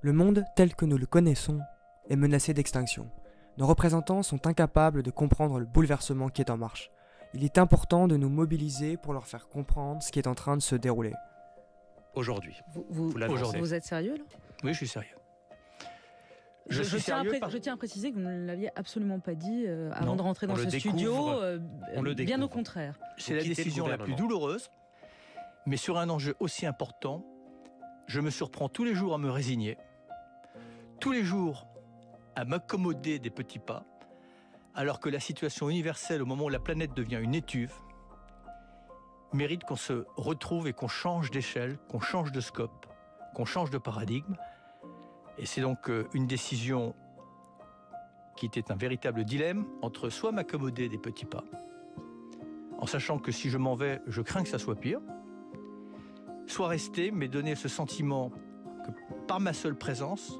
Le monde tel que nous le connaissons est menacé d'extinction. Nos représentants sont incapables de comprendre le bouleversement qui est en marche. Il est important de nous mobiliser pour leur faire comprendre ce qui est en train de se dérouler. Aujourd'hui. Vous êtes sérieux là? Oui, je suis sérieux. Je tiens à préciser que vous ne l'aviez absolument pas dit avant de rentrer dans ce studio. Bien au contraire. C'est la décision la plus douloureuse, mais sur un enjeu aussi important, je me surprends tous les jours à me résigner, tous les jours à m'accommoder des petits pas, alors que la situation universelle, au moment où la planète devient une étuve, mérite qu'on se retrouve et qu'on change d'échelle, qu'on change de scope, qu'on change de paradigme. Et c'est donc une décision qui était un véritable dilemme entre soit m'accommoder des petits pas, en sachant que si je m'en vais, je crains que ça soit pire, soit rester, mais donner ce sentiment que par ma seule présence,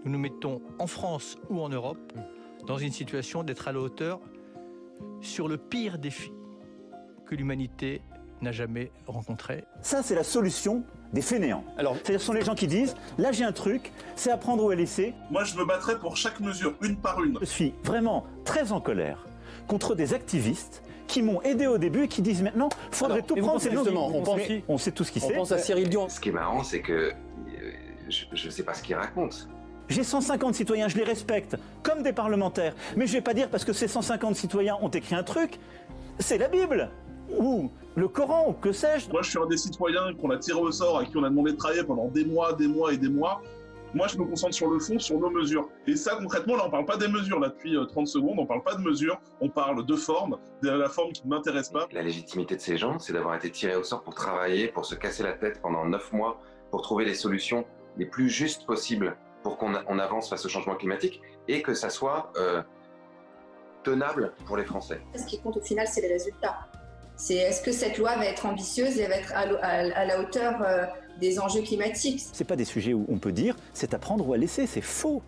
nous nous mettons en France ou en Europe dans une situation d'être à la hauteur sur le pire défi que l'humanité n'a jamais rencontré. Ça, c'est la solution des fainéants. Alors, ce sont les gens qui disent, là j'ai un truc, c'est à prendre ou à laisser. Moi, je me battrai pour chaque mesure, une par une. Je suis vraiment très en colère contre des activistes qui m'ont aidé au début et qui disent maintenant, il faudrait tout prendre. On sait tout ce qui c'est. On pense à Cyril Dion. Ce qui est marrant, c'est que je ne sais pas ce qu'il raconte. J'ai 150 citoyens, je les respecte, comme des parlementaires. Mais je ne vais pas dire parce que ces 150 citoyens ont écrit un truc, c'est la Bible ou le Coran, ou que sais-je. Moi, je suis un des citoyens qu'on a tiré au sort, à qui on a demandé de travailler pendant des mois et des mois. Moi, je me concentre sur le fond, sur nos mesures. Et ça, concrètement, là, on ne parle pas des mesures. Là, depuis 30 secondes, on ne parle pas de mesures. On parle de forme, de la forme qui ne m'intéresse pas. La légitimité de ces gens, c'est d'avoir été tirés au sort pour travailler, pour se casser la tête pendant 9 mois, pour trouver les solutions les plus justes possibles pour qu'on avance face au changement climatique et que ça soit tenable pour les Français. Ce qui compte au final, c'est les résultats. C'est est-ce que cette loi va être ambitieuse et va être à la hauteur des enjeux climatiques. C'est pas des sujets où on peut dire c'est à prendre ou à laisser, c'est faux.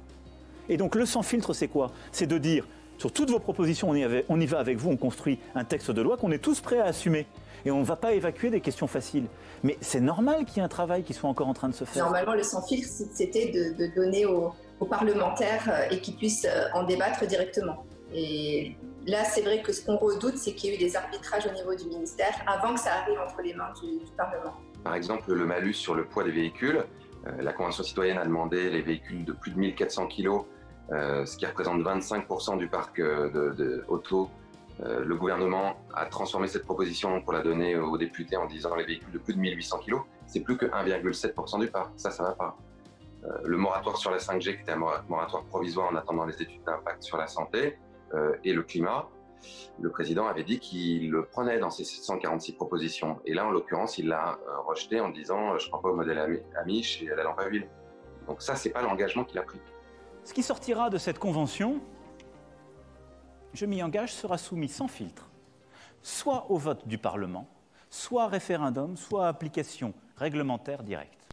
Et donc le sans filtre, c'est quoi? C'est de dire sur toutes vos propositions, on y va avec vous, on construit un texte de loi qu'on est tous prêts à assumer. Et on ne va pas évacuer des questions faciles. Mais c'est normal qu'il y ait un travail qui soit encore en train de se faire. Normalement, le sans filtre, c'était de donner aux parlementaires et qu'ils puissent en débattre directement. Et là, c'est vrai que ce qu'on redoute, c'est qu'il y ait eu des arbitrages au niveau du ministère avant que ça arrive entre les mains du Parlement. Par exemple, le malus sur le poids des véhicules. La Convention citoyenne a demandé les véhicules de plus de 1400 kg, ce qui représente 25% du parc auto. Le gouvernement a transformé cette proposition pour la donner aux députés en disant les véhicules de plus de 1800 kg, c'est plus que 1,7% du parc. Ça va pas. Le moratoire sur la 5G, qui était un moratoire provisoire en attendant les études d'impact sur la santé et le climat, le président avait dit qu'il le prenait dans ses 746 propositions. Et là, en l'occurrence, il l'a rejeté en disant « je ne prends pas au modèle Amish et à la lampe à huile ». Donc ça, c'est pas l'engagement qu'il a pris. Ce qui sortira de cette convention, je m'y engage, sera soumis sans filtre, soit au vote du Parlement, soit référendum, soit application réglementaire directe.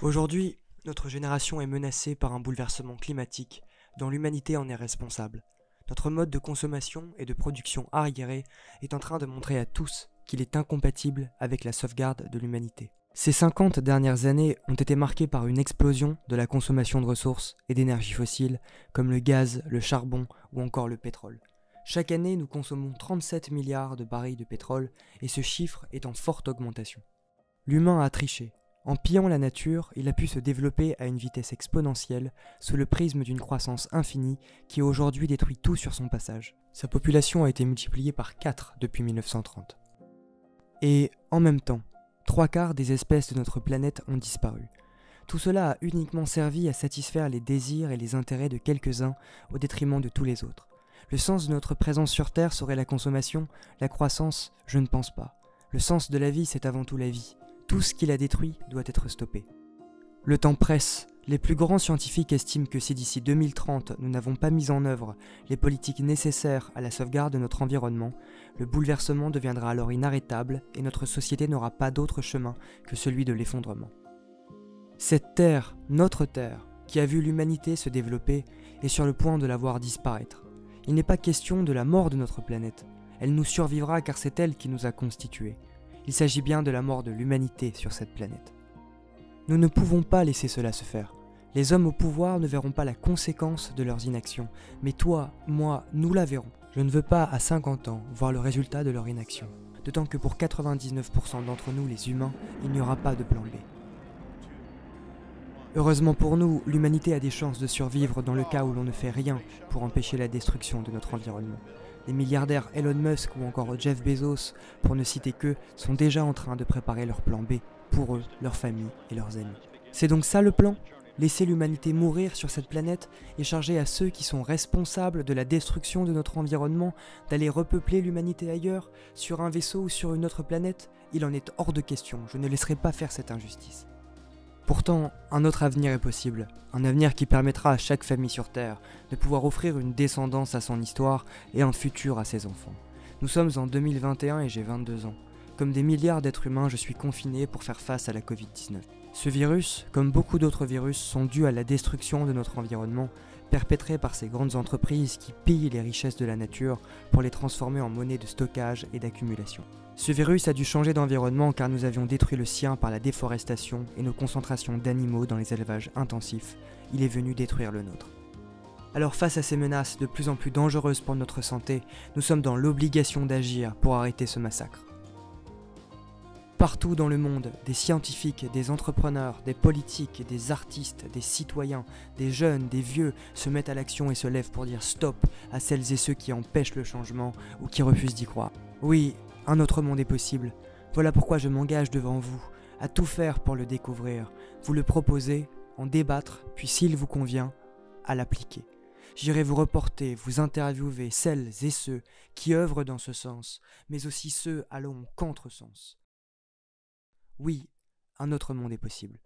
Aujourd'hui, notre génération est menacée par un bouleversement climatique dont l'humanité en est responsable. Notre mode de consommation et de production arriéré est en train de montrer à tous qu'il est incompatible avec la sauvegarde de l'humanité. Ces 50 dernières années ont été marquées par une explosion de la consommation de ressources et d'énergies fossiles comme le gaz, le charbon ou encore le pétrole. Chaque année, nous consommons 37 milliards de barils de pétrole et ce chiffre est en forte augmentation. L'humain a triché. En pillant la nature, il a pu se développer à une vitesse exponentielle sous le prisme d'une croissance infinie qui aujourd'hui détruit tout sur son passage. Sa population a été multipliée par 4 depuis 1930. Et en même temps, 3/4 des espèces de notre planète ont disparu. Tout cela a uniquement servi à satisfaire les désirs et les intérêts de quelques-uns au détriment de tous les autres. Le sens de notre présence sur Terre serait la consommation, la croissance, je ne pense pas. Le sens de la vie, c'est avant tout la vie. Tout ce qui la détruit doit être stoppé. Le temps presse. Les plus grands scientifiques estiment que si d'ici 2030 nous n'avons pas mis en œuvre les politiques nécessaires à la sauvegarde de notre environnement, le bouleversement deviendra alors inarrêtable et notre société n'aura pas d'autre chemin que celui de l'effondrement. Cette Terre, notre Terre, qui a vu l'humanité se développer, est sur le point de la voir disparaître. Il n'est pas question de la mort de notre planète. Elle nous survivra car c'est elle qui nous a constitués. Il s'agit bien de la mort de l'humanité sur cette planète. Nous ne pouvons pas laisser cela se faire. Les hommes au pouvoir ne verront pas la conséquence de leurs inactions, mais toi, moi, nous la verrons. Je ne veux pas, à 50 ans, voir le résultat de leur inaction. D'autant que pour 99% d'entre nous, les humains, il n'y aura pas de plan B. Heureusement pour nous, l'humanité a des chances de survivre dans le cas où l'on ne fait rien pour empêcher la destruction de notre environnement. Les milliardaires Elon Musk ou encore Jeff Bezos, pour ne citer qu'eux, sont déjà en train de préparer leur plan B pour eux, leurs familles et leurs amis. C'est donc ça le plan ? Laisser l'humanité mourir sur cette planète et charger à ceux qui sont responsables de la destruction de notre environnement d'aller repeupler l'humanité ailleurs, sur un vaisseau ou sur une autre planète ? Il en est hors de question, je ne laisserai pas faire cette injustice. Pourtant, un autre avenir est possible, un avenir qui permettra à chaque famille sur Terre de pouvoir offrir une descendance à son histoire et un futur à ses enfants. Nous sommes en 2021 et j'ai 22 ans. Comme des milliards d'êtres humains, je suis confiné pour faire face à la Covid-19. Ce virus, comme beaucoup d'autres virus, sont dus à la destruction de notre environnement, perpétrée par ces grandes entreprises qui pillent les richesses de la nature pour les transformer en monnaie de stockage et d'accumulation. Ce virus a dû changer d'environnement car nous avions détruit le sien par la déforestation et nos concentrations d'animaux dans les élevages intensifs. Il est venu détruire le nôtre. Alors face à ces menaces de plus en plus dangereuses pour notre santé, nous sommes dans l'obligation d'agir pour arrêter ce massacre. Partout dans le monde, des scientifiques, des entrepreneurs, des politiques, des artistes, des citoyens, des jeunes, des vieux se mettent à l'action et se lèvent pour dire stop à celles et ceux qui empêchent le changement ou qui refusent d'y croire. Oui, un autre monde est possible. Voilà pourquoi je m'engage devant vous, à tout faire pour le découvrir, vous le proposer, en débattre, puis s'il vous convient, à l'appliquer. J'irai vous reporter, vous interviewer celles et ceux qui œuvrent dans ce sens, mais aussi ceux allant en contresens. Oui, un autre monde est possible.